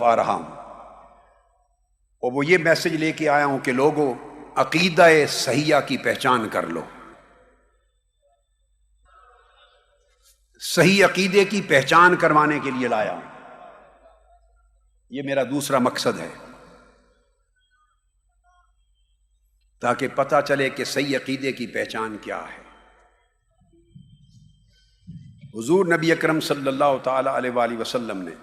آ رہا ہوں، اور وہ یہ میسج لے کے آیا ہوں کہ لوگوں عقیدہ صحیحہ کی پہچان کر لو۔ صحیح عقیدے کی پہچان کروانے کے لیے لایا ہوں، یہ میرا دوسرا مقصد ہے، تاکہ پتہ چلے کہ صحیح عقیدے کی پہچان کیا ہے۔ حضور نبی اکرم صلی اللہ تعالی علیہ وآلہ وسلم نے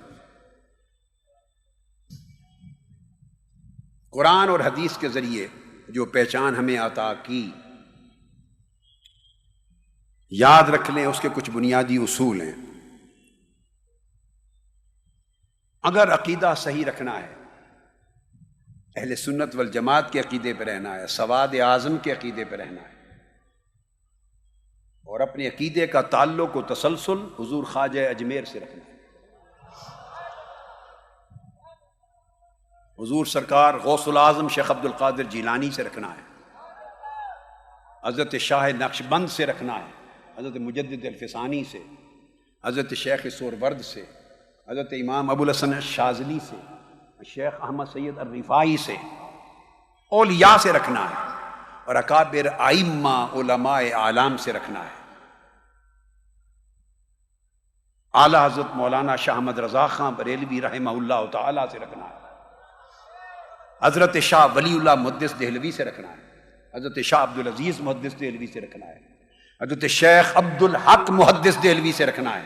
قرآن اور حدیث کے ذریعے جو پہچان ہمیں عطا کی، یاد رکھ لیں اس کے کچھ بنیادی اصول ہیں۔ اگر عقیدہ صحیح رکھنا ہے، اہل سنت والجماعت کے عقیدے پہ رہنا ہے، سواد اعظم کے عقیدے پہ رہنا ہے، اور اپنے عقیدے کا تعلق و تسلسل حضور خواجہ اجمیر سے رکھنا ہے، حضور سرکار غوث العظم شیخ عبد القادر جیلانی سے رکھنا ہے، حضرت شاہ نقشبند سے رکھنا ہے، حضرت مجدد الفسانی سے، حضرت شیخ سورورد سے، حضرت امام ابو الحسن الشاذلی سے، شیخ احمد سید الرفاعی سے، اولیاء سے رکھنا ہے، اور اکابر ائمہ علماء اعلام سے رکھنا ہے۔ اعلیٰ حضرت مولانا شاہ احمد رضا خان بریلوی رحمہ اللہ تعالیٰ سے رکھنا ہے، حضرت شاہ ولی اللہ محدث دہلوی سے رکھنا ہے، حضرت شاہ عبدالعزیز محدث دہلوی سے رکھنا ہے، حضرت شیخ عبد الحق محدث دہلوی سے رکھنا ہے،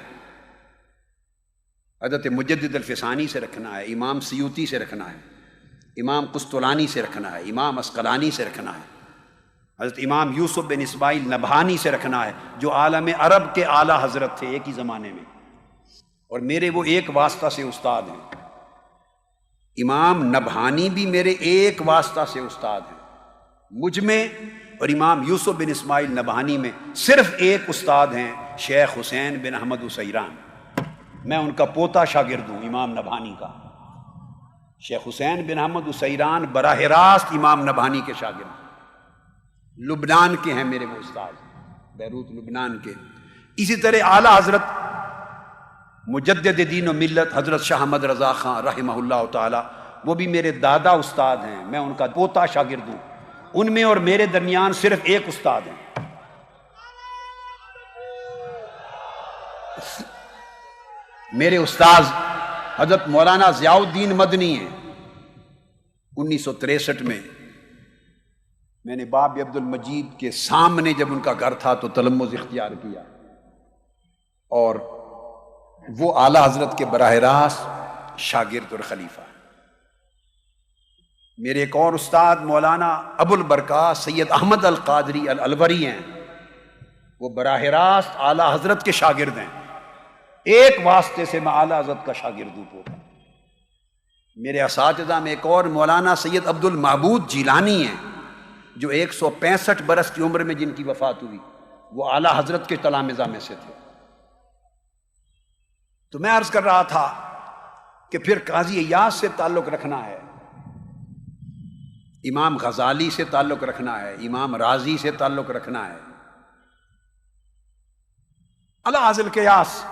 حضرت مجدد الفسانی سے رکھنا ہے، امام سیوطی سے رکھنا ہے، امام قسطلانی سے رکھنا ہے، امام عسقلانی سے رکھنا ہے، حضرت امام یوسف بن اسماعیل نبہانی سے رکھنا ہے، جو عالم عرب کے اعلیٰ حضرت تھے ایک ہی زمانے میں، اور میرے وہ ایک واسطہ سے استاد ہیں۔ امام نبہانی بھی میرے ایک واسطہ سے استاد ہیں، مجھ میں اور امام یوسف بن اسماعیل نبہانی میں صرف ایک استاد ہیں، شیخ حسین بن احمد اسیران، میں ان کا پوتا شاگرد ہوں امام نبہانی کا۔ شیخ حسین بن احمد اسیران براہ راست امام نبہانی کے شاگرد، لبنان کے ہیں میرے وہ استاد، بیروت لبنان کے۔ اسی طرح اعلیٰ حضرت مجدد دین و ملت حضرت شاہ احمد رضا خان رحمہ اللہ تعالی، وہ بھی میرے دادا استاد ہیں، میں ان کا پوتا شاگرد ہوں، ان میں اور میرے درمیان صرف ایک استاد ہیں۔ میرے استاذ حضرت مولانا ضیاء الدین مدنی ہیں۔ 1963 میں نے باب عبد المجید کے سامنے جب ان کا گھر تھا تو تلمذ اختیار کیا، اور وہ اعلیٰ حضرت کے براہ راست شاگرد اور خلیفہ۔ میرے ایک اور استاد مولانا ابو البرکات سید احمد القادری الالوری ہیں، وہ براہ راست اعلیٰ حضرت کے شاگرد ہیں، ایک واسطے سے میں اعلیٰ حضرت کا شاگرد ہوں پورا۔ میرے اساتذہ میں ایک اور مولانا سید عبد المعبود جیلانی ہیں، جو 165 برس کی عمر میں جن کی وفات ہوئی، وہ اعلیٰ حضرت کے تلامذہ میں سے تھے۔ تو میں عرض کر رہا تھا کہ پھر قاضی ایاز سے تعلق رکھنا ہے، امام غزالی سے تعلق رکھنا ہے، امام رازی سے تعلق رکھنا ہے، الاعز القیاس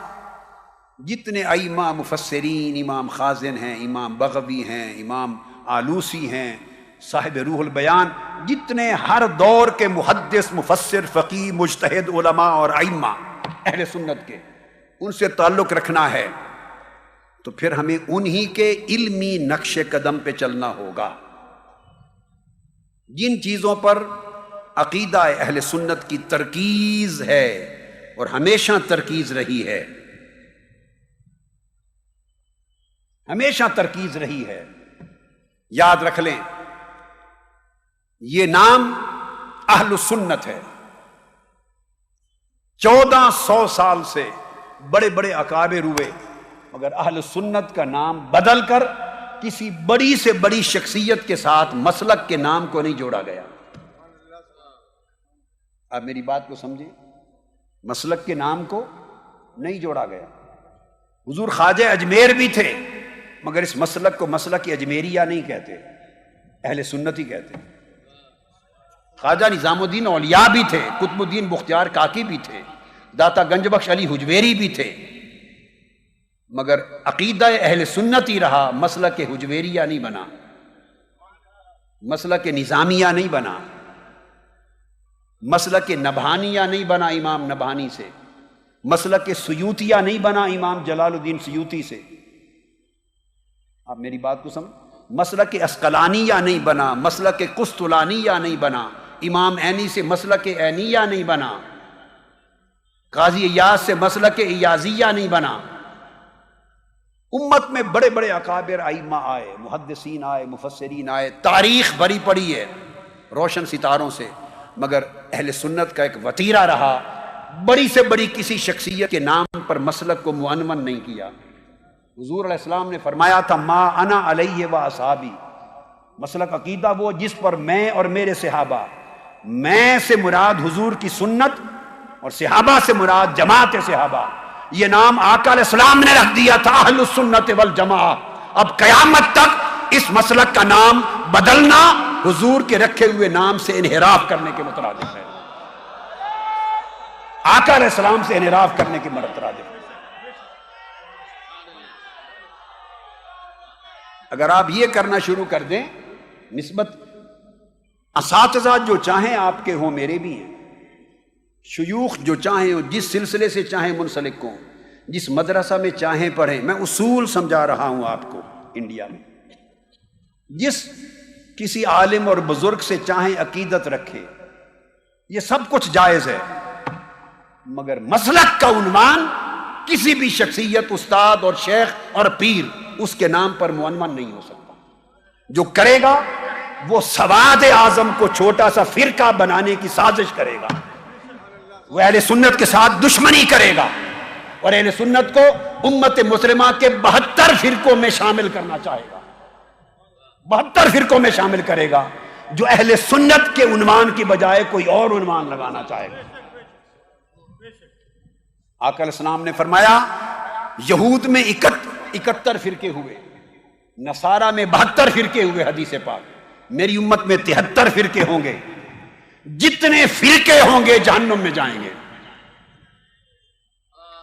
جتنے ائمہ مفسرین، امام خازن ہیں، امام بغوی ہیں، امام آلوسی ہیں، صاحب روح البیان، جتنے ہر دور کے محدث، مفسر، فقیہ، مجتہد علماء اور ائمہ اہل سنت کے، ان سے تعلق رکھنا ہے، تو پھر ہمیں انہی کے علمی نقش قدم پہ چلنا ہوگا۔ جن چیزوں پر عقیدہ اہل سنت کی ترکیز ہے اور ہمیشہ ترکیز رہی ہے، ہمیشہ ترکیز رہی ہے، یاد رکھ لیں، یہ نام اہل سنت ہے۔ 1400 سال سے بڑے بڑے اکابر ہوئے، مگر اہل سنت کا نام بدل کر کسی بڑی سے بڑی شخصیت کے ساتھ مسلک کے نام کو نہیں جوڑا گیا۔ آپ میری بات کو سمجھیں، مسلک کے نام کو نہیں جوڑا گیا۔ حضور خواجہ اجمیر بھی تھے، مگر اس مسلک کو مسلک اجمیریہ نہیں کہتے، اہل سنت ہی کہتے۔ خواجہ نظام الدین اولیاء بھی تھے، قطب الدین بختیار کاکی بھی تھے، داتا گنج بخش علی حجویری بھی تھے، مگر عقیدہ اہل سنت ہی رہا، مسلک حجویریہ نہیں بنا، مسلک نظامیہ نہیں بنا، مسلک نبہانیہ نہیں بنا امام نبہانی سے، مسلک سیوطیہ نہیں بنا امام جلال الدین سیوطی سے. آپ میری بات کو سمجھ، مسلک عسقلانیہ نہیں بنا، مسلک قسطلانیہ نہیں بنا، امام عینی سے مسلک عینیہ نہیں بنا، قاضی ایاز سے مسلک ایازیہ نہیں بنا. امت میں بڑے بڑے اکابر ائمہ آئے، محدثین آئے، مفسرین آئے، تاریخ بھری پڑی ہے روشن ستاروں سے، مگر اہل سنت کا ایک وتیرہ رہا، بڑی سے بڑی کسی شخصیت کے نام پر مسلک کو معنون نہیں کیا. حضور علیہ السلام نے فرمایا تھا ما انا علیہ و اصحابی، مسلک عقیدہ وہ جس پر میں اور میرے صحابہ، میں سے مراد حضور کی سنت اور صحابہ سے مراد جماعت صحابہ. یہ نام آقا علیہ السلام نے رکھ دیا تھا اہل السنت والجماعہ. اب قیامت تک اس مسلک کا نام بدلنا حضور کے رکھے ہوئے نام سے انحراف کرنے کے مترادف ہے، آقا علیہ السلام سے انحراف کرنے کے مترادف ہے. اگر آپ یہ کرنا شروع کر دیں، نسبت اساتذہ جو چاہیں آپ کے ہوں میرے بھی ہیں، شیوخ جو چاہیں ہوں، جس سلسلے سے چاہیں منسلک ہوں، جس مدرسہ میں چاہیں پڑھیں، میں اصول سمجھا رہا ہوں آپ کو. انڈیا میں جس کسی عالم اور بزرگ سے چاہیں عقیدت رکھیں، یہ سب کچھ جائز ہے، مگر مسلک کا عنوان کسی بھی شخصیت، استاد اور شیخ اور پیر اس کے نام پر معنون نہیں ہو سکتا. جو کرے گا وہ سواد اعظم کو چھوٹا سا فرقہ بنانے کی سازش کرے گا، وہ اہل سنت کے ساتھ دشمنی کرے گا، اور اہل سنت کو امت مسلمہ کے 72 فرقوں میں شامل کرنا چاہے گا، 72 فرقوں میں شامل کرے گا، جو اہل سنت کے عنوان کی بجائے کوئی اور عنوان لگانا چاہے گا. آقا علیہ السلام نے فرمایا یہود میں 71 فرقے ہوئے، نصارہ میں 72 فرقے ہوئے، حدیث پاک. میری امت میں 73 فرقے ہوں گے، جتنے فرقے ہوں گے جہنم میں جائیں گے،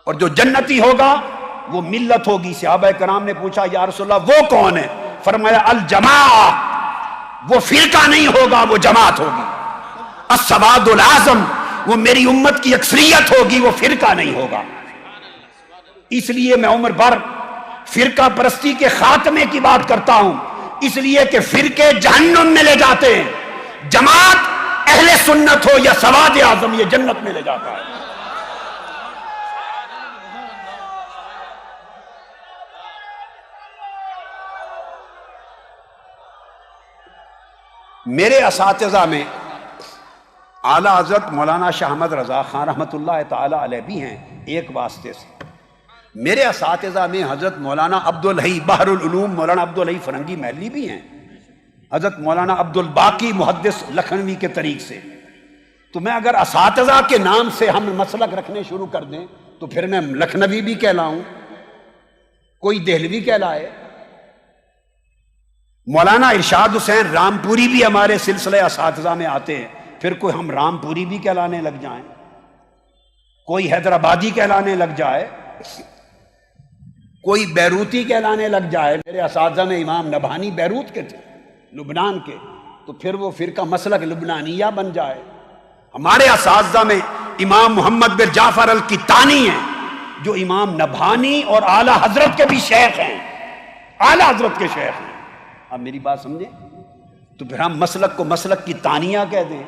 اور جو جنتی ہوگا وہ ملت ہوگی. صحابہ کرام نے پوچھا یا رسول اللہ وہ کون ہے؟ فرمایا الجماعہ، وہ فرقہ نہیں ہوگا، وہ جماعت ہوگی. السواد العظم، وہ میری امت کی اکثریت ہوگی، وہ فرقہ نہیں ہوگا. اس لیے میں عمر بھر فرقہ پرستی کے خاتمے کی بات کرتا ہوں، اس لیے کہ فرقے جہنم میں لے جاتے ہیں، جماعت اہل سنت ہو یا سواد اعظم یہ جنت میں لے جاتا ہے. میرے اساتذہ میں اعلیٰ حضرت مولانا شاہ احمد رضا خان رحمۃ اللہ تعالی علیہ بھی ہیں ایک واسطے سے. میرے اساتذہ میں حضرت مولانا عبدالحی بحر العلوم مولانا عبدالحی فرنگی محلی بھی ہیں، حضرت مولانا عبد الباقی محدث لکھنوی کے طریق سے. تو میں اگر اساتذہ کے نام سے ہم مسلک رکھنے شروع کر دیں تو پھر میں لکھنوی بھی کہلاؤں، کوئی دہلوی کہلائے. مولانا ارشاد حسین رامپوری بھی ہمارے سلسلے اساتذہ میں آتے ہیں، پھر کوئی ہم رامپوری بھی کہلانے لگ جائیں، کوئی حیدرآبادی کہلانے لگ جائے، کوئی بیروتی کہلانے لگ جائے. میرے اساتذہ میں امام نبہانی بیروت کے تھے، لبنان کے، تو پھر وہ فرقہ مسلک لبنانیہ بن جائے. ہمارے اساتذہ میں امام محمد بن جعفر الکتانی ہیں جو امام نبہانی اور اعلیٰ حضرت کے بھی شیخ ہیں، اعلیٰ حضرت کے شیخ ہیں. اب میری بات سمجھیں، تو پھر ہم مسلک کو مسلک کی تانیہ کہہ دیں.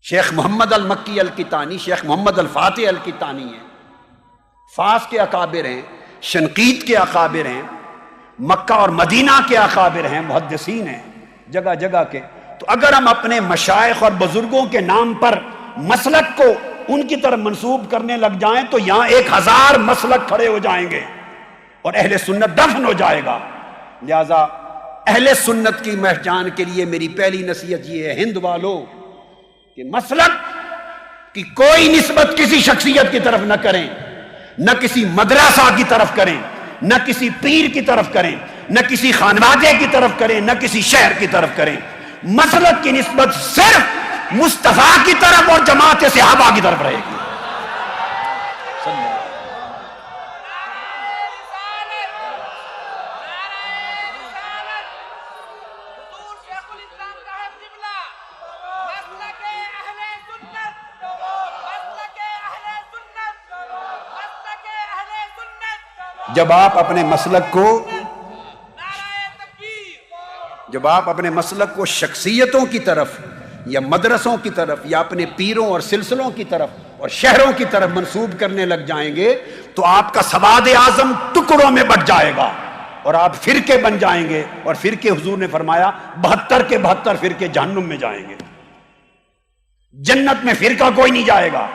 شیخ محمد المکی الکتانی شیخ محمد الفاتح الکتانی ہیں، فاس کے اکابر ہیں، شنقیط کے اکابر ہیں، مکہ اور مدینہ کے اکابر ہیں، محدثین ہیں جگہ جگہ کے. تو اگر ہم اپنے مشائخ اور بزرگوں کے نام پر مسلک کو ان کی طرف منسوب کرنے لگ جائیں تو یہاں 1000 مسلک کھڑے ہو جائیں گے اور اہل سنت دفن ہو جائے گا. لہذا اہل سنت کی پہچان کے لیے میری پہلی نصیحت یہ ہے ہند والو کہ مسلک کی کوئی نسبت کسی شخصیت کی طرف نہ کریں، نہ کسی مدرسہ کی طرف کریں، نہ کسی پیر کی طرف کریں، نہ کسی خانوادے کی طرف کریں، نہ کسی شہر کی طرف کریں. مسلک کی نسبت صرف مصطفیٰ کی طرف اور جماعت صحابہ کی طرف رہے گی. جب آپ اپنے مسلک کو شخصیتوں کی طرف یا مدرسوں کی طرف یا اپنے پیروں اور سلسلوں کی طرف اور شہروں کی طرف منسوب کرنے لگ جائیں گے تو آپ کا سواد اعظم ٹکڑوں میں بٹ جائے گا اور آپ فرقے بن جائیں گے، اور فرقے حضور نے فرمایا 72 کے 72 فرقے جہنم میں جائیں گے۔ جنت میں فرقہ کوئی نہیں جائے گا،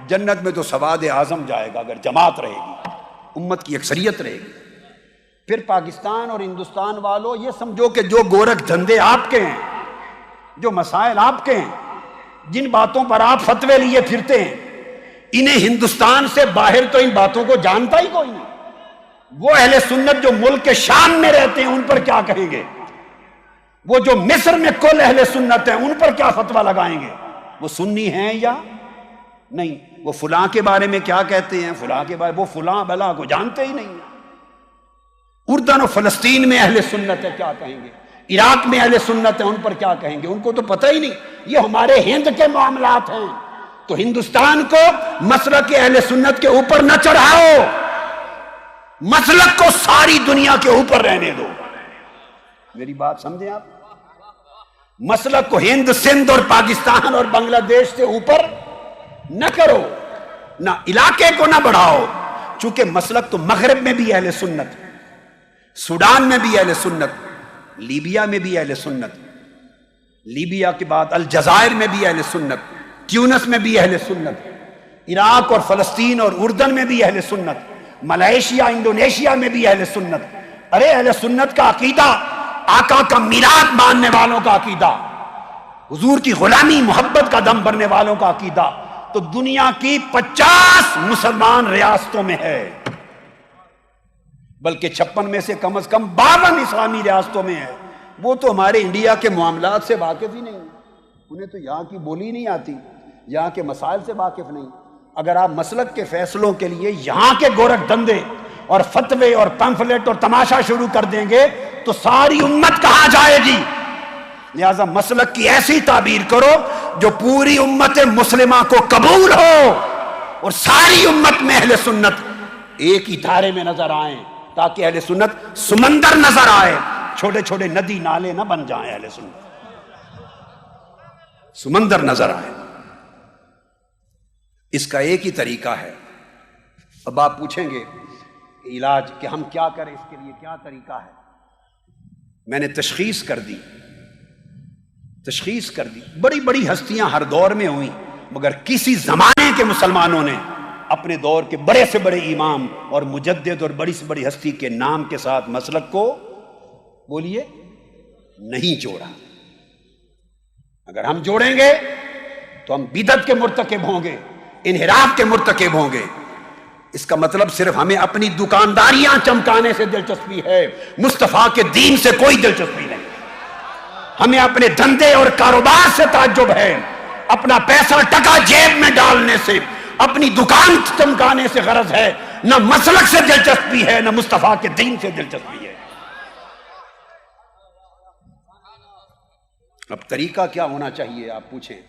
جنت میں تو سواد اعظم جائے گا اگر جماعت رہے گی، امت کی اکثریت رہے گی۔ پھر پاکستان اور ہندوستان والوں یہ سمجھو کہ جو گورکھ دھندے آپ کے ہیں، جو مسائل آپ کے ہیں، جن باتوں پر آپ فتوے لیے پھرتے ہیں، انہیں ہندوستان سے باہر تو ان باتوں کو جانتا ہی کوئی نہیں۔ وہ اہل سنت جو ملک کے شام میں رہتے ہیں ان پر کیا کہیں گے؟ وہ جو مصر میں کل اہل سنت ہیں ان پر کیا فتویٰ لگائیں گے؟ وہ سنی ہیں یا نہیں؟ وہ فلاں کے بارے میں کیا کہتے ہیں، فلاں کے بارے وہ فلاں بلا کو جانتے ہی نہیں۔ اردن و فلسطین میں اہل سنت ہے، کیا کہیں گے؟ عراق میں اہل سنت ہے، ان پر کیا کہیں گے؟ ان کو تو پتہ ہی نہیں، یہ ہمارے ہند کے معاملات ہیں۔ تو ہندوستان کو مسلک اہل سنت کے اوپر نہ چڑھاؤ، مسلک کو ساری دنیا کے اوپر رہنے دو۔ میری بات سمجھیں آپ؟ مسلک کو ہند، سندھ اور پاکستان اور بنگلہ دیش سے اوپر نہ کرو، نہ علاقے کو نہ بڑھاؤ، چونکہ مسلک تو مغرب میں بھی اہل سنت، سوڈان میں بھی اہل سنت، لیبیا میں بھی اہل سنت، لیبیا کے بعد الجزائر میں بھی اہل سنت، ٹیونس میں بھی اہل سنت، عراق اور فلسطین اور اردن میں بھی اہل سنت، ملائیشیا انڈونیشیا میں بھی اہل سنت۔ ارے اہل سنت کا عقیدہ آقا کا میلاد ماننے والوں کا عقیدہ، حضور کی غلامی محبت کا دم بھرنے والوں کا عقیدہ تو دنیا کی 50 مسلمان ریاستوں میں ہے، بلکہ 56 میں سے کم از کم 52 اسلامی ریاستوں میں ہے۔ وہ تو ہمارے انڈیا کے معاملات سے واقف ہی نہیں، انہیں تو یہاں کی بولی نہیں آتی، یہاں کے مسائل سے واقف نہیں۔ اگر آپ مسلک کے فیصلوں کے لیے یہاں کے گورکھ دھندے اور فتوے اور پمفلٹ اور تماشا شروع کر دیں گے تو ساری امت کہاں جائے گی؟ لہذا مسلک کی ایسی تعبیر کرو جو پوری امت مسلمہ کو قبول ہو اور ساری امت میں اہل سنت ایک ہی دھارے میں نظر آئیں، تاکہ اہل سنت سمندر نظر آئے، چھوٹے چھوٹے ندی نالے نہ بن جائیں، اہل سنت سمندر نظر آئے۔ اس کا ایک ہی طریقہ ہے۔ اب آپ پوچھیں گے علاج کہ ہم کیا کریں، اس کے لیے کیا طریقہ ہے؟ میں نے تشخیص کر دی، بڑی بڑی ہستیاں ہر دور میں ہوئیں، مگر کسی زمانے کے مسلمانوں نے اپنے دور کے بڑے سے بڑے امام اور مجدد اور بڑی سے بڑی ہستی کے نام کے ساتھ مسلک کو بولیے نہیں جوڑا۔ اگر ہم جوڑیں گے تو ہم بدعت کے مرتکب ہوں گے، انحراف کے مرتکب ہوں گے۔ اس کا مطلب صرف ہمیں اپنی دکانداریاں چمکانے سے دلچسپی ہے، مصطفیٰ کے دین سے کوئی دلچسپی نہیں۔ ہمیں اپنے دھندے اور کاروبار سے تعجب ہے، اپنا پیسہ ٹکا جیب میں ڈالنے سے، اپنی دکان چمکانے سے غرض ہے، نہ مسلک سے دلچسپی ہے، نہ مصطفیٰ کے دین سے دلچسپی ہے۔ اب طریقہ کیا ہونا چاہیے آپ پوچھیں؟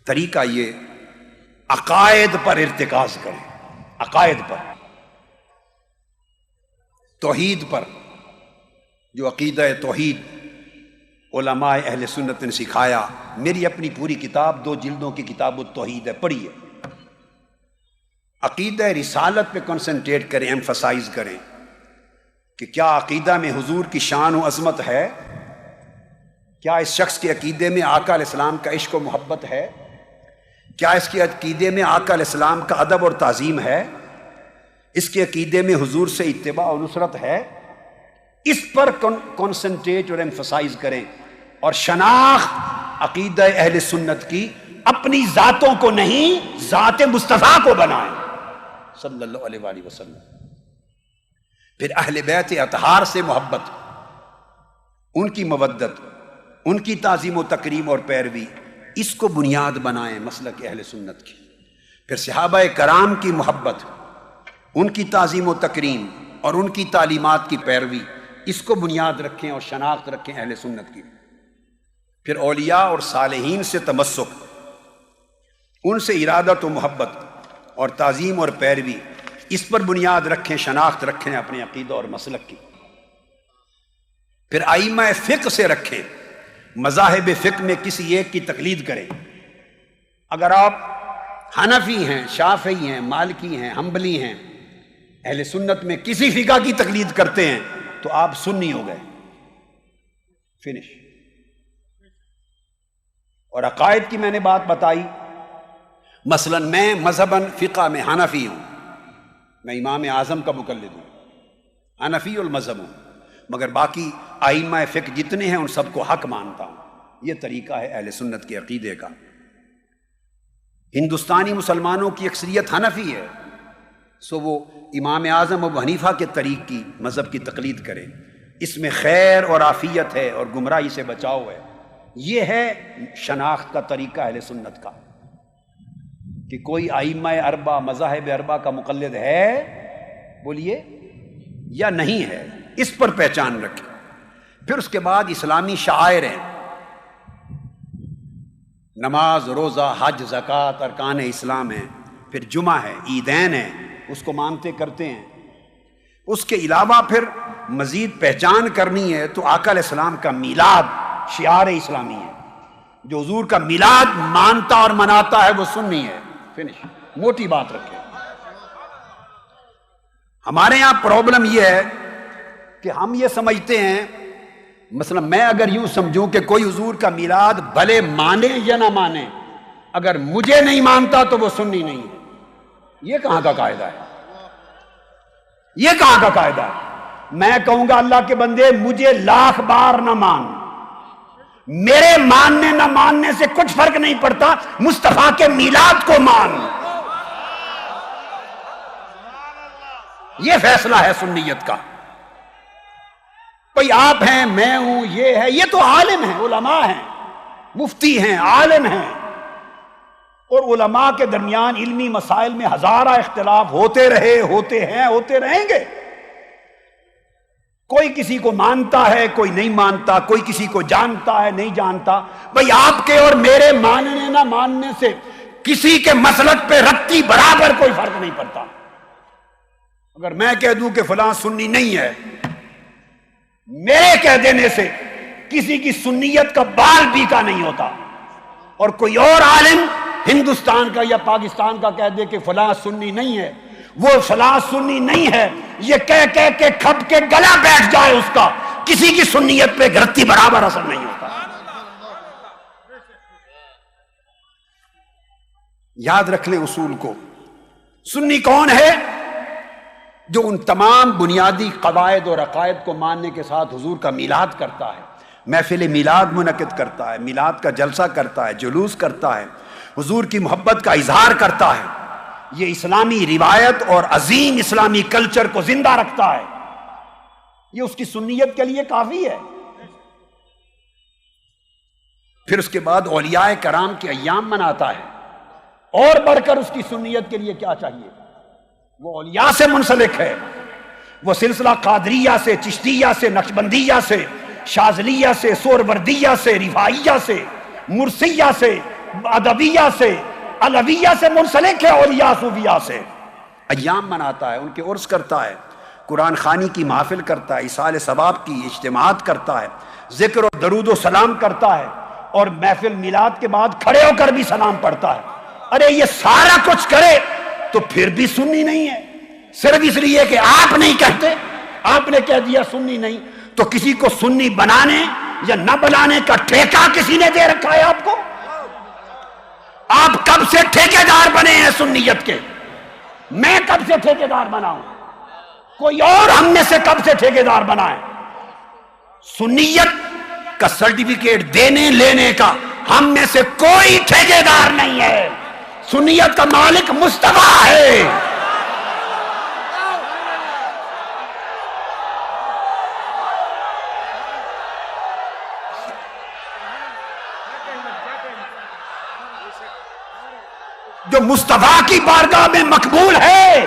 طریقہ یہ، عقائد پر ارتکاز کریں، عقائد پر، توحید پر۔ جو عقیدہ توحید علماء اہل سنت نے سکھایا، میری اپنی پوری کتاب 2 جلدوں کی کتاب التوحید ہے، پڑھیے۔ عقیدہ رسالت پہ کنسنٹریٹ کریں، ایمفسائز کریں کہ کیا عقیدہ میں حضور کی شان و عظمت ہے؟ کیا اس شخص کے عقیدے میں آقا علیہ السلام کا عشق و محبت ہے؟ کیا اس کے عقیدے میں آقا علیہ السلام کا ادب اور تعظیم ہے؟ اس کے عقیدے میں حضور سے اتباع و نصرت ہے؟ اس پر کنسنٹریٹ اور ایمفسائز کریں، اور شناخت عقیدہ اہل سنت کی اپنی ذاتوں کو نہیں، ذات مصطفیٰ کو بنائیں صلی اللہ علیہ وآلہ وسلم۔ پھر اہل بیت اطہار سے محبت، ان کی مودت، ان کی تعظیم و تکریم اور پیروی، اس کو بنیاد بنائیں مسلک اہل سنت کی۔ پھر صحابہ کرام کی محبت، ان کی تعظیم و تکریم اور ان کی تعلیمات کی پیروی، اس کو بنیاد رکھیں اور شناخت رکھیں اہل سنت کی۔ پھر اولیاء اور صالحین سے تمسک، ان سے ارادت و محبت اور تعظیم اور پیروی، اس پر بنیاد رکھیں، شناخت رکھیں اپنے عقیدہ اور مسلک کی. پھر ائمہ فقہ سے رکھیں، مذاہب فقہ میں کسی ایک کی تقلید کریں. اگر آپ حنفی ہیں، شافعی ہیں، مالکی ہیں، حنبلی ہیں، اہل سنت میں کسی فقہ کی تقلید کرتے ہیں تو آپ سنی ہو گئے، فنش. اور عقائد کی میں نے بات بتائی، مثلا میں مذہباً فقہ میں حنفی ہوں، میں امام اعظم کا مقلد ہوں، حنفی المذہب ہوں، مگر باقی ائمہ فقہ جتنے ہیں ان سب کو حق مانتا ہوں. یہ طریقہ ہے اہل سنت کے عقیدے کا. ہندوستانی مسلمانوں کی اکثریت حنفی ہے، سو وہ امام اعظم ابو حنیفہ کے طریق کی مذہب کی تقلید کریں. اس میں خیر اور عافیت ہے اور گمراہی سے بچاؤ ہے. یہ ہے شناخت کا طریقہ اہل سنت کا، کہ کوئی ائمہ اربع مذاہب اربع کا مقلد ہے بولیے یا نہیں ہے، اس پر پہچان رکھیں. پھر اس کے بعد اسلامی شعائر ہیں، نماز، روزہ، حج، زکوٰۃ ارکان اسلام ہیں. پھر جمعہ ہے، عیدین ہیں، اس کو مانتے کرتے ہیں. اس کے علاوہ پھر مزید پہچان کرنی ہے تو آقا علیہ السلام کا میلاد شعار اسلامی ہے. جو حضور کا میلاد مانتا اور مناتا ہے وہ سنی ہے، فنش. موٹی بات رکھیں. ہمارے یہاں پرابلم یہ ہے کہ ہم یہ سمجھتے ہیں، مثلا میں اگر یوں سمجھوں کہ کوئی حضور کا میلاد بھلے مانے یا نہ مانے، اگر مجھے نہیں مانتا تو وہ سنی نہیں ہے. یہ کہاں کا قاعدہ ہے؟ یہ کہاں کا قاعدہ ہے؟ میں کہوں گا اللہ کے بندے مجھے لاکھ بار نہ مان، میرے ماننے نہ ماننے سے کچھ فرق نہیں پڑتا، مصطفیٰ کے میلاد کو مان. یہ فیصلہ ہے سنیت کا. بھئی آپ ہیں، میں ہوں، یہ ہے، یہ تو عالم ہیں، علماء ہیں، مفتی ہیں، عالم ہیں. اور علماء کے درمیان علمی مسائل میں ہزارہ اختلاف ہوتے رہے، ہوتے ہیں، ہوتے رہیں گے. کوئی کسی کو مانتا ہے، کوئی نہیں مانتا، کوئی کسی کو جانتا ہے، نہیں جانتا. بھئی آپ کے اور میرے ماننے نہ ماننے سے کسی کے مسلک پہ رتی برابر کوئی فرق نہیں پڑتا. اگر میں کہہ دوں کہ فلاں سنی نہیں ہے، میرے کہہ دینے سے کسی کی سنیت کا بال بھی کا نہیں ہوتا. اور کوئی اور عالم ہندوستان کا یا پاکستان کا کہہ دے کہ فلاں سنی نہیں ہے، وہ فلاں سنی نہیں ہے، یہ کہہ کے کھپ کے گلا بیٹھ جائے اس کا، کسی کی سنیت پہ گھرتی برابر اثر نہیں ہوتا. یاد رکھ لیں اصول کو. سنی کون ہے؟ جو ان تمام بنیادی قواعد اور عقائد کو ماننے کے ساتھ حضور کا میلاد کرتا ہے، محفل میلاد منعقد کرتا ہے، میلاد کا جلسہ کرتا ہے، جلوس کرتا ہے، حضور کی محبت کا اظہار کرتا ہے. یہ اسلامی روایت اور عظیم اسلامی کلچر کو زندہ رکھتا ہے. یہ اس کی سنیت کے لیے کافی ہے. پھر اس کے بعد اولیاء کرام کے ایام مناتا ہے، اور بڑھ کر اس کی سنیت کے لیے کیا چاہیے؟ وہ اولیاء سے منسلک ہے. وہ سلسلہ قادریہ سے، چشتیہ سے، نقشبندیہ سے، شاذلیہ سے، سہروردیہ سے، رفاعیہ سے، مرثیہ سے، ادبیہ سے، علویہ سے منسلک ہے. اولیاء صوفیاء سے ایام مناتا ہے، ان کے عرس کرتا ہے، قرآن خوانی کی محافل کرتا ہے، ایصال ثواب کی اجتماعات کرتا ہے، ذکر و درود و سلام کرتا ہے، اور محفل میلاد کے بعد کھڑے ہو کر بھی سلام پڑھتا ہے. ارے یہ سارا کچھ کرے تو پھر بھی سنی نہیں ہے. صرف اس لیے کہ آپ نہیں کہتے، آپ نے کہہ دیا سنی نہیں، تو کسی کو سنی بنانے یا نہ بنانے کا ٹھیکہ کسی نے دے رکھا ہے آپ کو؟ آپ کب سے ٹھیکیدار بنے ہیں سنیت کے؟ میں کب سے ٹھیکیدار بنا ہوں؟ کوئی اور ہم میں سے کب سے ٹھیکیدار بنا ہے؟ سنیت کا سرٹیفکیٹ دینے لینے کا ہم میں سے کوئی ٹھیکیدار نہیں ہے. سنیت کا مالک مصطفیٰ ہے. جو مصطفیٰ کی بارگاہ میں مقبول ہے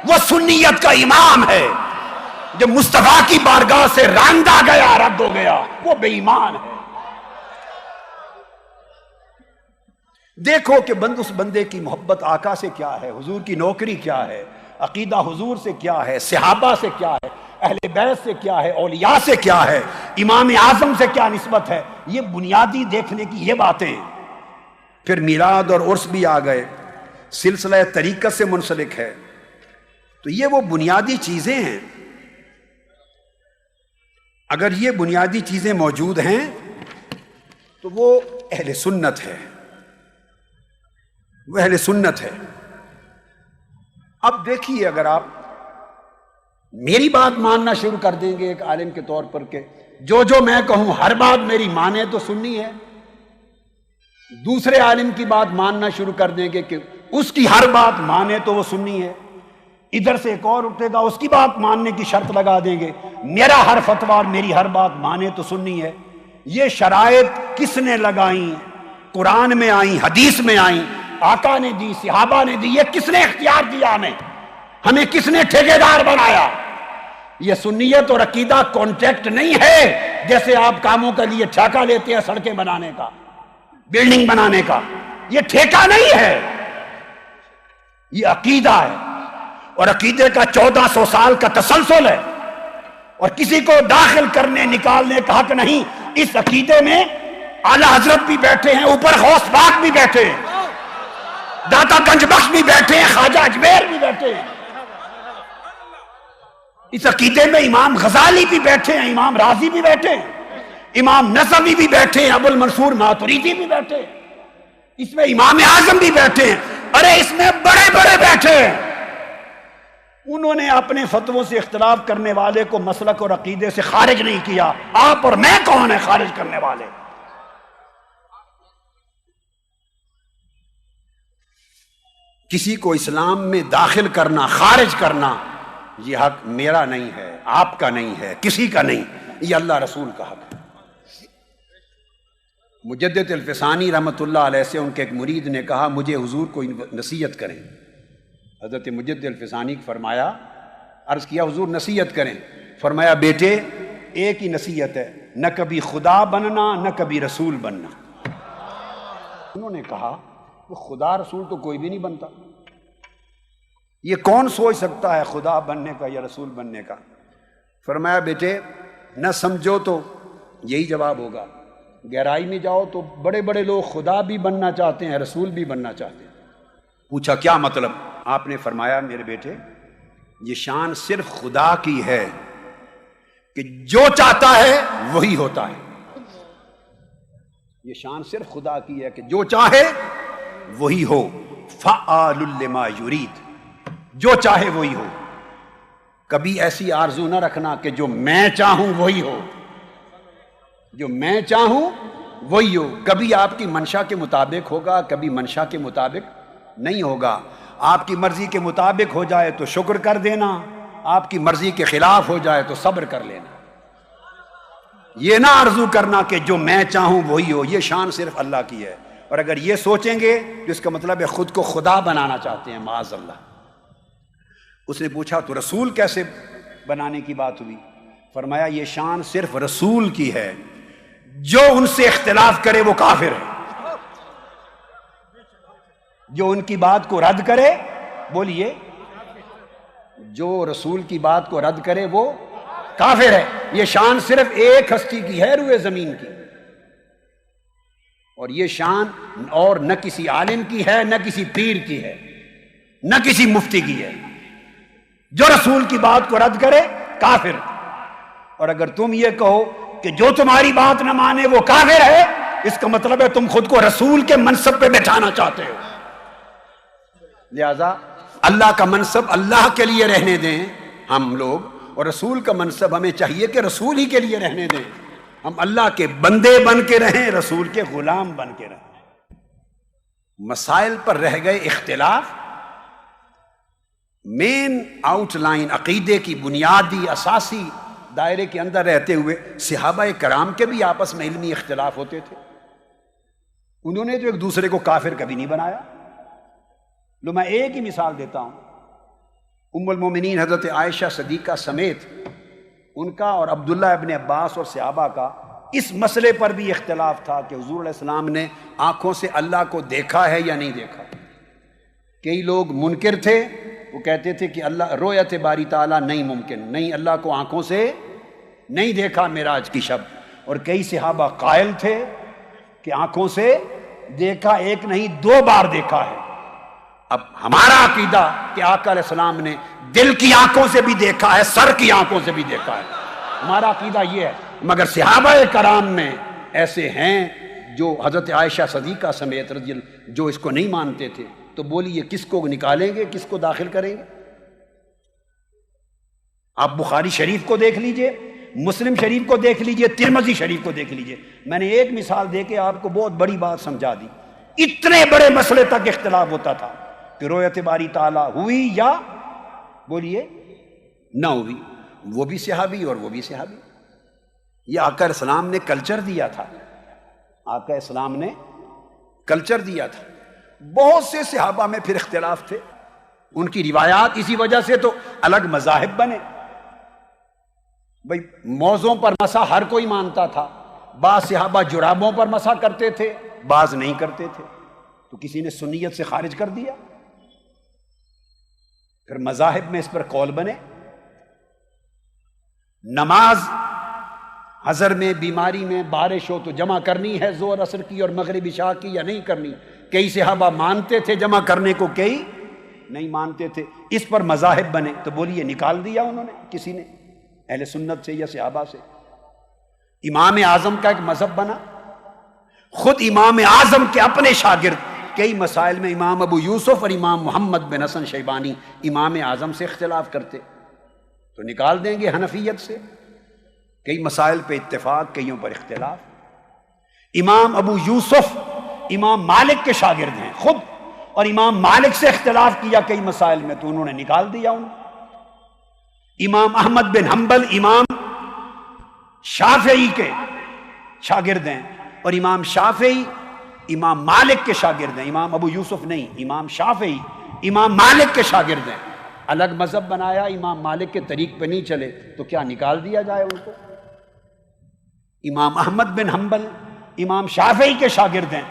وہ سنیت کا امام ہے. جو مصطفیٰ کی بارگاہ سے راندہ گیا، رد ہو گیا، وہ بے ایمان ہے. دیکھو کہ اس بندے کی محبت آقا سے کیا ہے، حضور کی نوکری کیا ہے، عقیدہ حضور سے کیا ہے، صحابہ سے کیا ہے، اہل بیت سے کیا ہے، اولیاء سے کیا ہے، امام اعظم سے کیا نسبت ہے، یہ بنیادی دیکھنے کی یہ باتیں۔ پھر میلاد اور عرس بھی آ گئے، سلسلہ طریقت سے منسلک ہے، تو یہ وہ بنیادی چیزیں ہیں۔ اگر یہ بنیادی چیزیں موجود ہیں تو وہ اہل سنت ہے، وہ اہل سنت ہے۔ اب دیکھیے، اگر آپ میری بات ماننا شروع کر دیں گے ایک عالم کے طور پر کہ جو میں کہوں ہر بات میری مانے تو سنی ہے، دوسرے عالم کی بات ماننا شروع کر دیں گے کہ اس کی ہر بات مانے تو وہ سنی ہے، ادھر سے ایک اور اٹھے گا اس کی بات ماننے کی شرط لگا دیں گے، میرا ہر فتویٰ اور میری ہر بات مانے تو سنی ہے۔ یہ شرائط کس نے لگائیں؟ قرآن میں آئیں، حدیث میں آئیں، آقا نے دی، صحابہ نے دی، یہ کس نے اختیار دیا ہمیں کس نے ٹھیکیدار بنایا؟ یہ سنیت اور عقیدہ کانٹریکٹ نہیں ہے، جیسے آپ کاموں کے لیے ٹھیکہ لیتے ہیں سڑکیں بنانے کا، بلڈنگ بنانے کا، یہ ٹھیکہ نہیں ہے، یہ عقیدہ ہے، اور عقیدے کا 1400 سال کا تسلسل ہے، اور کسی کو داخل کرنے نکالنے کا حق نہیں۔ اس عقیدے میں اعلیٰ حضرت بھی بیٹھے ہیں، اوپر غوث پاک بھی بیٹھے ہیں، داتا گنج بخش بھی بیٹھے ہیں، خواجہ اجمیر بھی بیٹھے ہیں، اس عقیدے میں امام غزالی بھی بیٹھے ہیں، امام رازی بھی بیٹھے ہیں، امام نصوی بھی بیٹھے ہیں، ابو المنصور ماتریدی بھی بیٹھے ہیں، اس میں امام اعظم بھی بیٹھے ہیں، ارے اس میں بڑے بڑے بیٹھے ہیں۔ انہوں نے اپنے فتووں سے اختلاف کرنے والے کو مسلک اور عقیدے سے خارج نہیں کیا۔ آپ اور میں کون ہیں خارج کرنے والے؟ کسی کو اسلام میں داخل کرنا، خارج کرنا، یہ حق میرا نہیں ہے، آپ کا نہیں ہے، کسی کا نہیں، یہ اللہ رسول کا حق ہے۔ مجدد الفسانی رحمۃ اللہ علیہ سے ان کے ایک مرید نے کہا مجھے حضور کو نصیحت کریں۔ حضرت مجدد الفسانی نے فرمایا، عرض کیا حضور نصیحت کریں، فرمایا بیٹے ایک ہی نصیحت ہے، نہ کبھی خدا بننا نہ کبھی رسول بننا۔ انہوں نے کہا وہ خدا رسول تو کوئی بھی نہیں بنتا، یہ کون سوچ سکتا ہے خدا بننے کا یا رسول بننے کا؟ فرمایا بیٹے نہ سمجھو تو یہی جواب ہوگا، گہرائی میں جاؤ تو بڑے بڑے لوگ خدا بھی بننا چاہتے ہیں، رسول بھی بننا چاہتے ہیں۔ پوچھا کیا مطلب؟ آپ نے فرمایا میرے بیٹے یہ شان صرف خدا کی ہے کہ جو چاہتا ہے وہی ہوتا ہے، یہ شان صرف خدا کی ہے کہ جو چاہے وہی ہو، فعال لما یرید، جو چاہے وہی ہو۔ کبھی ایسی آرزو نہ رکھنا کہ جو میں چاہوں وہی ہو، جو میں چاہوں وہی ہو۔ کبھی آپ کی منشا کے مطابق ہوگا، کبھی منشا کے مطابق نہیں ہوگا۔ آپ کی مرضی کے مطابق ہو جائے تو شکر کر دینا، آپ کی مرضی کے خلاف ہو جائے تو صبر کر لینا۔ یہ نہ آرزو کرنا کہ جو میں چاہوں وہی ہو، یہ شان صرف اللہ کی ہے۔ اور اگر یہ سوچیں گے تو اس کا مطلب ہے خود کو خدا بنانا چاہتے ہیں، معاذ اللہ۔ اس نے پوچھا تو رسول کیسے بنانے کی بات ہوئی؟ فرمایا یہ شان صرف رسول کی ہے، جو ان سے اختلاف کرے وہ کافر ہے، جو ان کی بات کو رد کرے، بولیے، جو رسول کی بات کو رد کرے وہ کافر ہے۔ یہ شان صرف ایک ہستی کی ہے روئے زمین کی، اور یہ شان اور نہ کسی عالم کی ہے، نہ کسی پیر کی ہے، نہ کسی مفتی کی ہے۔ جو رسول کی بات کو رد کرے کافر۔ اور اگر تم یہ کہو کہ جو تمہاری بات نہ مانے وہ کافر ہے، اس کا مطلب ہے تم خود کو رسول کے منصب پہ بٹھانا چاہتے ہو۔ لہذا اللہ کا منصب اللہ کے لیے رہنے دیں ہم لوگ، اور رسول کا منصب ہمیں چاہیے کہ رسول ہی کے لیے رہنے دیں۔ ہم اللہ کے بندے بن کے رہیں، رسول کے غلام بن کے رہیں۔ مسائل پر رہ گئے اختلاف، مین آؤٹ لائن عقیدے کی بنیادی اساسی دائرے کے اندر رہتے ہوئے صحابہ کرام کے بھی آپس میں علمی اختلاف ہوتے تھے۔ انہوں نے تو ایک دوسرے کو کافر کبھی نہیں بنایا۔ لو میں ایک ہی مثال دیتا ہوں، ام المومنین حضرت عائشہ صدیقہ سمیت ان کا اور عبداللہ ابن عباس اور صحابہ کا اس مسئلے پر بھی اختلاف تھا کہ حضور علیہ السلام نے آنکھوں سے اللہ کو دیکھا ہے یا نہیں دیکھا۔ کئی لوگ منکر تھے، وہ کہتے تھے کہ اللہ رویت باری تعالیٰ نہیں ممکن، نہیں اللہ کو آنکھوں سے نہیں دیکھا معراج کی شب. اور کئی صحابہ قائل تھے کہ آنکھوں سے دیکھا، ایک نہیں 2 بار دیکھا ہے. اب ہمارا عقیدہ کہ آقا علیہ السلام نے دل کی آنکھوں سے بھی دیکھا ہے، سر کی آنکھوں سے بھی دیکھا ہے، ہمارا عقیدہ یہ ہے. مگر صحابہ کرام میں ایسے ہیں جو حضرت عائشہ صدیقہ سمیت رضی اللہ جو اس کو نہیں مانتے تھے. تو بولیے کس کو نکالیں گے، کس کو داخل کریں گے؟ آپ بخاری شریف کو دیکھ لیجئے، مسلم شریف کو دیکھ لیجئے، ترمذی شریف کو دیکھ لیجئے. میں نے ایک مثال دے کے آپ کو بہت بڑی بات سمجھا دی. اتنے بڑے مسئلے تک اختلاف ہوتا تھا کہ رویت باری تعالیٰ ہوئی یا بولیے نہ ہوئی. وہ بھی صحابی اور وہ بھی صحابی. یہ آقا علیہ السلام نے کلچر دیا تھا، آقا اسلام نے کلچر دیا تھا. بہت سے صحابہ میں پھر اختلاف تھے، ان کی روایات اسی وجہ سے تو الگ مذاہب بنے. بھئی موزوں پر مسح ہر کوئی مانتا تھا، بعض صحابہ جرابوں پر مسح کرتے تھے، بعض نہیں کرتے تھے، تو کسی نے سنیت سے خارج کر دیا. پھر مذاہب میں اس پر قول بنے. نماز حضر میں، بیماری میں، بارش ہو تو جمع کرنی ہے زور اثر کی اور مغرب عشاء کی یا نہیں کرنی. کئی صحابہ مانتے تھے جمع کرنے کو، کئی نہیں مانتے تھے. اس پر مذاہب بنے. تو بولیے نکال دیا انہوں نے کسی نے اہل سنت سے یا صحابہ سے؟ امام اعظم کا ایک مذہب بنا. خود امام اعظم کے اپنے شاگرد کئی مسائل میں امام ابو یوسف اور امام محمد بن حسن شیبانی امام اعظم سے اختلاف کرتے، تو نکال دیں گے حنفیت سے. کئی مسائل پہ اتفاق، کئیوں پر اختلاف. امام ابو یوسف امام مالک کے شاگرد ہیں خود، اور امام مالک سے اختلاف کیا کئی مسائل میں، تو انہوں نے نکال دیا انہوں. امام احمد بن حنبل امام شافعی کے شاگرد ہیں، اور امام شافعی امام مالک کے شاگرد ہیں. امام ابو یوسف نہیں، امام شافعی امام مالک کے شاگرد ہیں. الگ مذہب بنایا، امام مالک کے طریق پہ نہیں چلے تو کیا نکال دیا جائے ان کو؟ امام احمد بن حنبل امام شافعی کے شاگرد ہیں.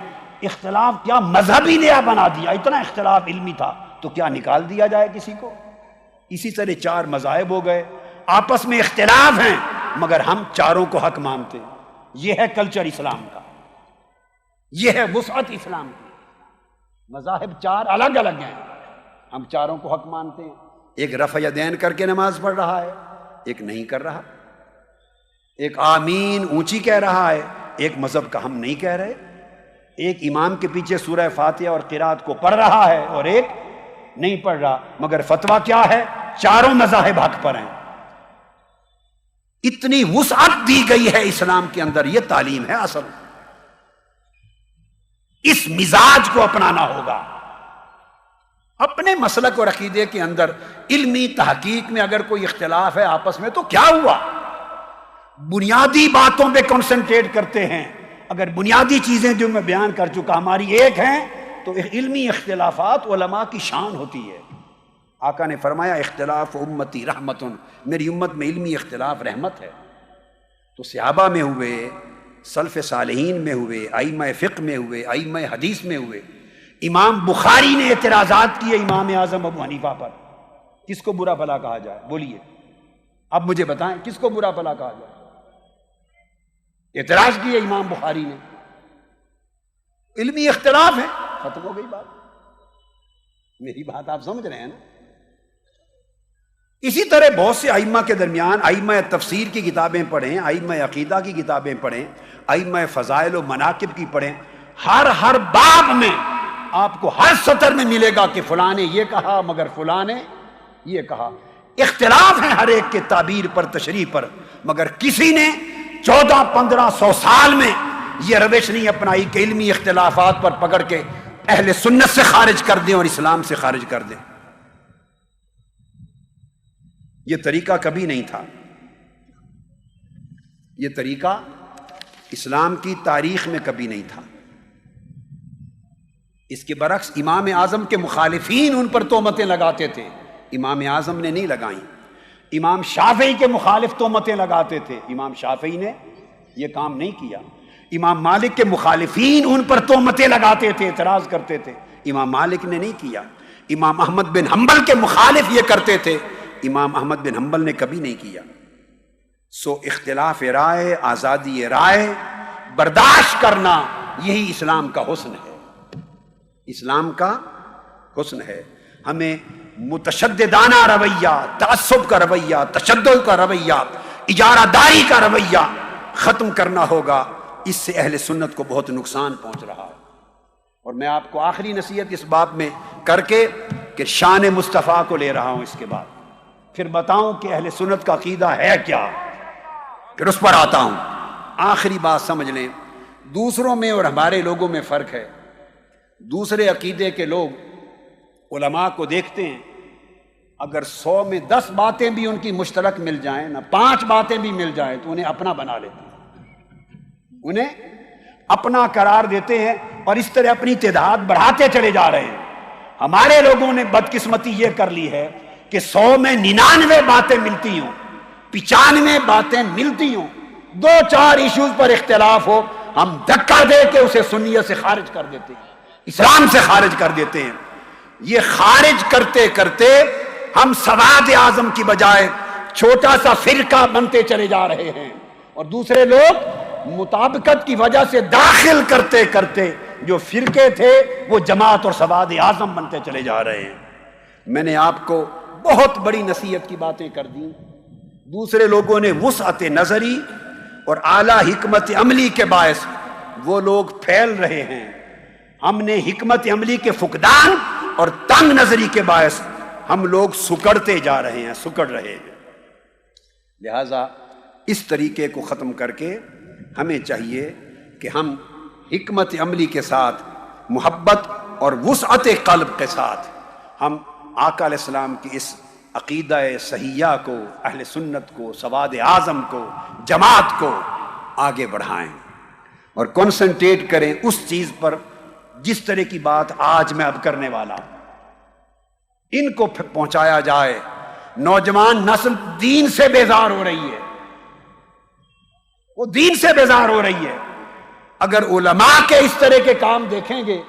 اختلاف کیا مذہبی نیا بنا دیا، اتنا اختلاف علمی تھا تو کیا نکال دیا جائے کسی کو؟ اسی طرح 4 مذاہب ہو گئے، آپس میں اختلاف ہیں مگر ہم چاروں کو حق مانتے ہیں. یہ ہے کلچر اسلام کا، یہ ہے وسعت اسلام کی. مذاہب 4 الگ الگ ہیں، ہم چاروں کو حق مانتے ہیں. ایک رفع یدین کر کے نماز پڑھ رہا ہے، ایک نہیں کر رہا. ایک آمین اونچی کہہ رہا ہے، ایک مذہب کا ہم نہیں کہہ رہے. ایک امام کے پیچھے سورہ فاتحہ اور قرات کو پڑھ رہا ہے اور ایک نہیں پڑھ رہا، مگر فتویٰ کیا ہے؟ چاروں مذاہب حق پر ہیں. اتنی وسعت دی گئی ہے اسلام کے اندر. یہ تعلیم ہے اصل. اس مزاج کو اپنانا ہوگا. اپنے مسلک اور عقیدے کے اندر علمی تحقیق میں اگر کوئی اختلاف ہے آپس میں تو کیا ہوا؟ بنیادی باتوں پہ کنسنٹریٹ کرتے ہیں. اگر بنیادی چیزیں جو میں بیان کر چکا ہماری ایک ہیں تو علمی اختلافات علماء کی شان ہوتی ہے. آقا نے فرمایا اختلاف امتی رحمتن، میری امت میں علمی اختلاف رحمت ہے. تو صحابہ میں ہوئے، سلف صالحین میں ہوئے، ائمہ فقہ میں ہوئے، ائمہ حدیث میں ہوئے. امام بخاری نے اعتراضات کیے امام اعظم ابو حنیفہ پر. کس کو برا بھلا کہا جائے؟ بولیے اب مجھے بتائیں کس کو برا بھلا کہا جائے؟ اعتراض کیے امام بخاری نے. علمی اختلاف ہے، ختم ہو گئی بات. میری بات آپ سمجھ رہے ہیں نا؟ اسی طرح بہت سے ائمہ کے درمیان ائمہ تفسیر کی کتابیں پڑھیں، ائمہ عقیدہ کی کتابیں پڑھیں، ائمہ فضائل و مناقب کی پڑھیں. ہر باب میں آپ کو ہر سطر میں ملے گا کہ فلاں نے یہ کہا مگر فلاں نے یہ کہا. اختلاف ہے ہر ایک کے تعبیر پر، تشریح پر، مگر کسی نے 1400-1500 سال میں یہ روش نہیں اپنائی کہ علمی اختلافات پر پکڑ کے اہل سنت سے خارج کر دیں اور اسلام سے خارج کر دیں. یہ طریقہ کبھی نہیں تھا. یہ طریقہ اسلام کی تاریخ میں کبھی نہیں تھا. اس کے برعکس امام اعظم کے مخالفین ان پر تہمتیں لگاتے تھے، امام اعظم نے نہیں لگائیں. امام شافعی کے مخالف تہمتیں لگاتے تھے، امام شافعی نے یہ کام نہیں کیا. امام مالک کے مخالفین ان پر تہمتیں لگاتے تھے، اعتراض کرتے تھے، امام مالک نے نہیں کیا. امام احمد بن حنبل کے مخالف یہ کرتے تھے، امام احمد بن حنبل نے کبھی نہیں کیا۔ سو اختلاف رائے، آزادی رائے برداشت کرنا، یہی اسلام کا حسن ہے، اسلام کا حسن ہے۔ ہمیں متشددانہ رویہ، تعصب کا رویہ، تشدد کا رویہ، اجارہ داری کا رویہ ختم کرنا ہوگا۔ اس سے اہل سنت کو بہت نقصان پہنچ رہا ہے۔ اور میں آپ کو آخری نصیحت اس باب میں کر کے کہ شان مصطفیٰ کو لے رہا ہوں، اس کے بعد پھر بتاؤں کہ اہل سنت کا عقیدہ ہے کیا، پھر اس پر آتا ہوں۔ آخری بات سمجھ لیں، دوسروں میں اور ہمارے لوگوں میں فرق ہے۔ دوسرے عقیدے کے لوگ علماء کو دیکھتے ہیں، اگر 100 میں 10 باتیں بھی ان کی مشترک مل جائیں نا، 5 باتیں بھی مل جائیں تو انہیں اپنا بنا لیتے ہیں، انہیں اپنا قرار دیتے ہیں، اور اس طرح اپنی تعداد بڑھاتے چلے جا رہے ہیں۔ ہمارے لوگوں نے بدقسمتی یہ کر لی ہے کہ 100 میں 99 باتیں ملتی ہوں، 95 باتیں ملتی ہوں، 2-4 ایشوز پر اختلاف ہو، ہم دھکا دے کے اسے سنیت سے خارج کر دیتے ہیں، اسلام سے خارج کر دیتے ہیں۔ یہ خارج کرتے کرتے ہم سواد اعظم کی بجائے چھوٹا سا فرقہ بنتے چلے جا رہے ہیں، اور دوسرے لوگ مطابقت کی وجہ سے داخل کرتے کرتے جو فرقے تھے وہ جماعت اور سواد اعظم بنتے چلے جا رہے ہیں۔ میں نے آپ کو بہت بڑی نصیحت کی باتیں کر دیں، دوسرے لوگوں نے وسعت نظری اور اعلیٰ حکمت عملی کے باعث وہ لوگ پھیل رہے ہیں، ہم نے حکمت عملی کے فقدان اور تنگ نظری کے باعث ہم لوگ سکڑتے جا رہے ہیں، سکڑ رہے ہیں۔ لہذا اس طریقے کو ختم کر کے ہمیں چاہیے کہ ہم حکمت عملی کے ساتھ، محبت اور وسعت قلب کے ساتھ ہم آقا علیہ السلام کی اس عقیدہ صحیحہ کو، اہل سنت کو، سواد اعظم کو، جماعت کو آگے بڑھائیں اور کنسنٹریٹ کریں اس چیز پر جس طرح کی بات آج میں اب کرنے والا ہوں، ان کو پہنچایا جائے۔ نوجوان نسل دین سے بیزار ہو رہی ہے، وہ دین سے بیزار ہو رہی ہے۔ اگر علماء کے اس طرح کے کام دیکھیں گے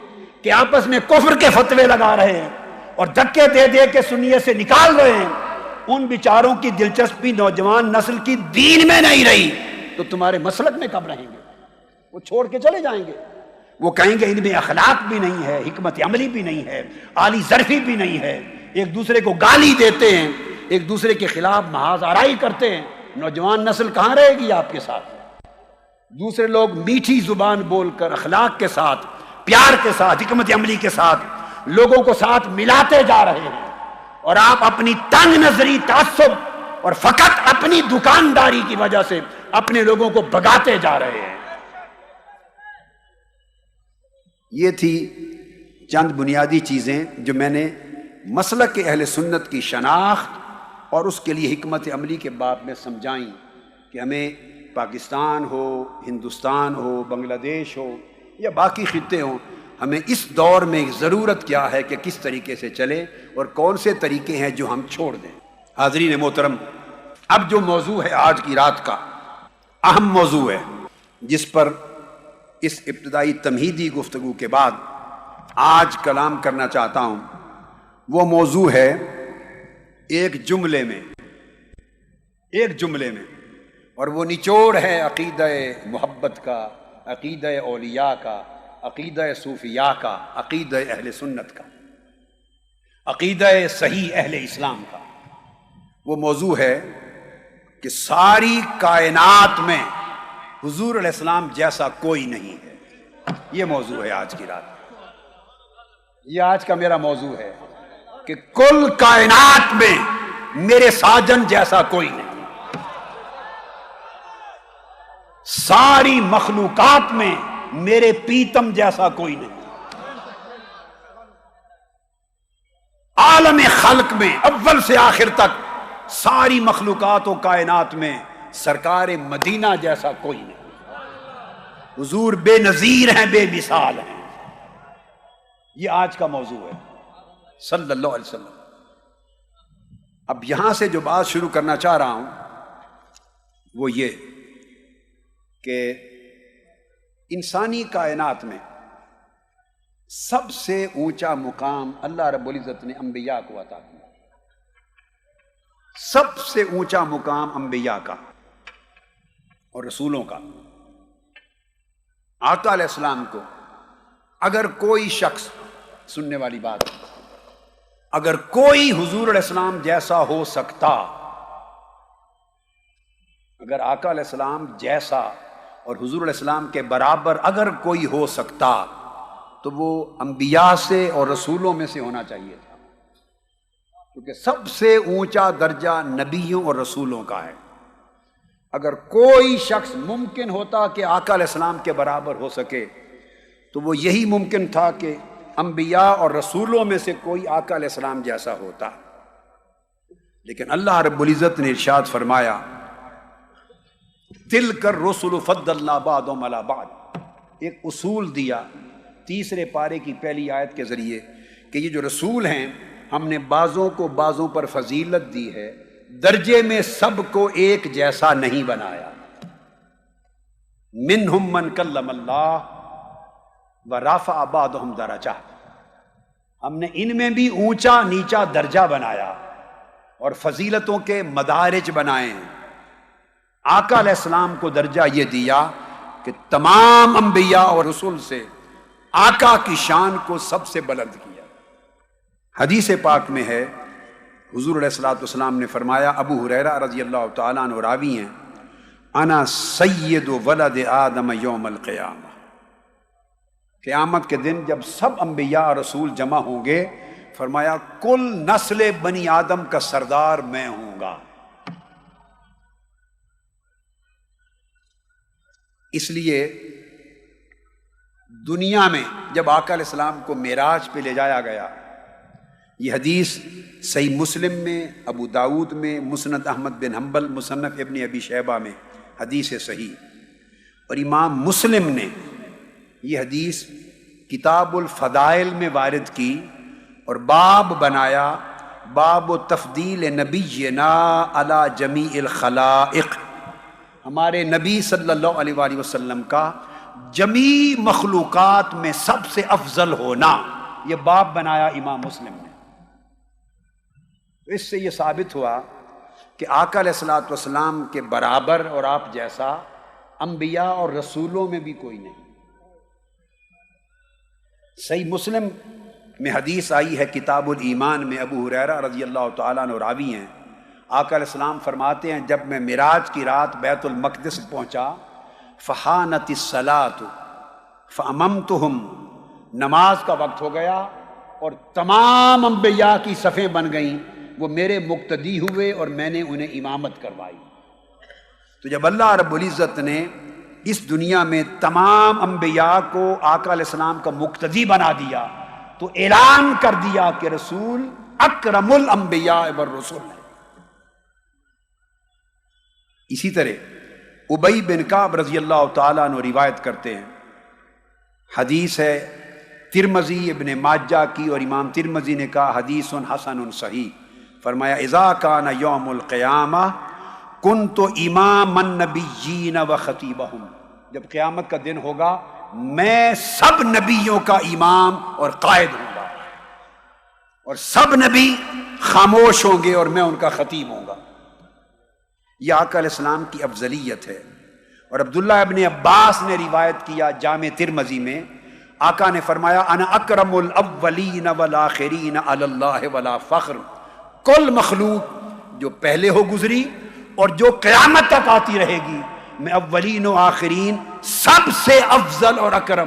کہ آپس میں کفر کے فتوے لگا رہے ہیں اور دھکے دے دے کے سنیت سے نکال رہے ہیں، ان بیچاروں کی دلچسپی نوجوان نسل کی دین میں نہیں رہی تو تمہارے مسلک میں کب رہیں گے؟ وہ چھوڑ کے چلے جائیں گے، وہ کہیں گے ان میں اخلاق بھی نہیں ہے، حکمت عملی بھی نہیں ہے، عالی ظرفی بھی نہیں ہے، ایک دوسرے کو گالی دیتے ہیں، ایک دوسرے کے خلاف محاذ آرائی کرتے ہیں۔ نوجوان نسل کہاں رہے گی آپ کے ساتھ؟ دوسرے لوگ میٹھی زبان بول کر، اخلاق کے ساتھ، پیار کے ساتھ، حکمت عملی کے ساتھ لوگوں کو ساتھ ملاتے جا رہے ہیں، اور آپ اپنی تنگ نظری، تعصب اور فقط اپنی دکانداری کی وجہ سے اپنے لوگوں کو بھگاتے جا رہے ہیں۔ یہ تھی چند بنیادی چیزیں جو میں نے مسلک اہل سنت کی شناخت اور اس کے لیے حکمت عملی کے باب میں سمجھائیں کہ ہمیں پاکستان ہو، ہندوستان ہو، بنگلہ دیش ہو یا باقی خطے ہوں، ہمیں اس دور میں ضرورت کیا ہے کہ کس طریقے سے چلے اور کون سے طریقے ہیں جو ہم چھوڑ دیں۔ حاضرین محترم، اب جو موضوع ہے آج کی رات کا اہم موضوع ہے، جس پر اس ابتدائی تمہیدی گفتگو کے بعد آج کلام کرنا چاہتا ہوں، وہ موضوع ہے ایک جملے میں، اور وہ نچوڑ ہے عقیدہ محبت کا، عقیدہ اولیاء کا، عقیدہ صوفیاء کا، عقیدہ اہل سنت کا، عقیدہ صحیح اہل اسلام کا۔ وہ موضوع ہے کہ ساری کائنات میں حضور علیہ السلام جیسا کوئی نہیں ہے۔ یہ موضوع ہے آج کی رات، یہ آج کا میرا موضوع ہے کہ کل کائنات میں میرے ساجن جیسا کوئی نہیں، ساری مخلوقات میں میرے پیتم جیسا کوئی نہیں، عالم خلق میں اول سے آخر تک ساری مخلوقات و کائنات میں سرکار مدینہ جیسا کوئی نہیں۔ حضور بے نظیر ہیں، بے مثال ہیں۔ یہ آج کا موضوع ہے صلی اللہ علیہ وسلم۔ اب یہاں سے جو بات شروع کرنا چاہ رہا ہوں وہ یہ کہ انسانی کائنات میں سب سے اونچا مقام اللہ رب العزت نے انبیاء کو عطا کیا، سب سے اونچا مقام انبیاء کا اور رسولوں کا۔ آقا علیہ السلام کو اگر کوئی شخص، سننے والی بات، اگر کوئی حضور علیہ السلام جیسا ہو سکتا، اگر آقا علیہ السلام جیسا اور حضور علیہ السلام کے برابر اگر کوئی ہو سکتا تو وہ انبیاء سے اور رسولوں میں سے ہونا چاہیے تھا، کیونکہ سب سے اونچا درجہ نبیوں اور رسولوں کا ہے۔ اگر کوئی شخص ممکن ہوتا کہ آقا علیہ السلام کے برابر ہو سکے تو وہ یہی ممکن تھا کہ انبیاء اور رسولوں میں سے کوئی آقا علیہ السلام جیسا ہوتا۔ لیکن اللہ رب العزت نے ارشاد فرمایا تلک الرسل فضلنا بعضهم علی بعض، ایک اصول دیا تیسرے پارے کی پہلی آیت کے ذریعے کہ یہ جو رسول ہیں ہم نے بعضوں کو بعضوں پر فضیلت دی ہے، درجے میں سب کو ایک جیسا نہیں بنایا۔ منہم من کلم اللہ ورفع بعضهم درجات، ہم نے ان میں بھی اونچا نیچا درجہ بنایا اور فضیلتوں کے مدارج بنائے ہیں۔ آقا علیہ السلام کو درجہ یہ دیا کہ تمام انبیاء اور رسول سے آقا کی شان کو سب سے بلند کیا۔ حدیث پاک میں ہے، حضور علیہ الصلوۃ والسلام نے فرمایا، ابو ہریرہ رضی اللہ تعالیٰ عنہ راوی ہیں، انا سید ولد آدم یوم القیامہ، قیامت کے دن جب سب انبیاء اور رسول جمع ہوں گے، فرمایا کل نسل بنی آدم کا سردار میں ہوں گا۔ اس لیے دنیا میں جب آقا علیہ السلام کو معراج پہ لے جایا گیا، یہ حدیث صحیح مسلم میں، ابو داود میں، مسند احمد بن حنبل، مصنف ابن ابی شیبہ میں حدیث صحیح، اور امام مسلم نے یہ حدیث کتاب الفضائل میں وارد کی اور باب بنایا، باب تفضیل نبینا علی جمیع الخلائق، ہمارے نبی صلی اللہ علیہ وآلہ وسلم کا جمیع مخلوقات میں سب سے افضل ہونا، یہ باب بنایا امام مسلم نے۔ تو اس سے یہ ثابت ہوا کہ آقا علیہ الصلوۃ والسلام کے برابر اور آپ جیسا انبیاء اور رسولوں میں بھی کوئی نہیں۔ صحیح مسلم میں حدیث آئی ہے کتاب الایمان میں، ابو ہریرہ رضی اللہ تعالیٰ عنہ راوی ہیں، آقا علیہ السلام فرماتے ہیں جب میں معراج کی رات بیت المقدس پہنچا، فحانت الصلاۃ فاممتہم، نماز کا وقت ہو گیا اور تمام انبیاء کی صفیں بن گئیں، وہ میرے مقتدی ہوئے اور میں نے انہیں امامت کروائی۔ تو جب اللہ رب العزت نے اس دنیا میں تمام انبیاء کو آقا علیہ السلام کا مقتدی بنا دیا تو اعلان کر دیا کہ رسول اکرم الانبیاء والرسل ہے۔ اسی طرح ابی بن کعب رضی اللہ تعالیٰ عنہ روایت کرتے ہیں، حدیث ہے ترمذی ابن ماجہ کی، اور امام ترمذی نے کہا حدیث حسن صحیح، فرمایا اذا کان یوم القیامہ کنت امام النبیین و خطیبہم، جب قیامت کا دن ہوگا میں سب نبیوں کا امام اور قائد ہوں گا، اور سب نبی خاموش ہوں گے اور میں ان کا خطیب ہوں گا۔ یہ آقا علیہ السلام کی افضلیت ہے۔ اور عبداللہ ابن عباس نے روایت کیا جامع ترمذی میں، آقا نے فرمایا انا اکرم الاولین والآخرین علی اللہ ولا فخر، کل مخلوق جو پہلے ہو گزری اور جو قیامت تک آتی رہے گی، میں اولین و آخرین سب سے افضل اور اکرم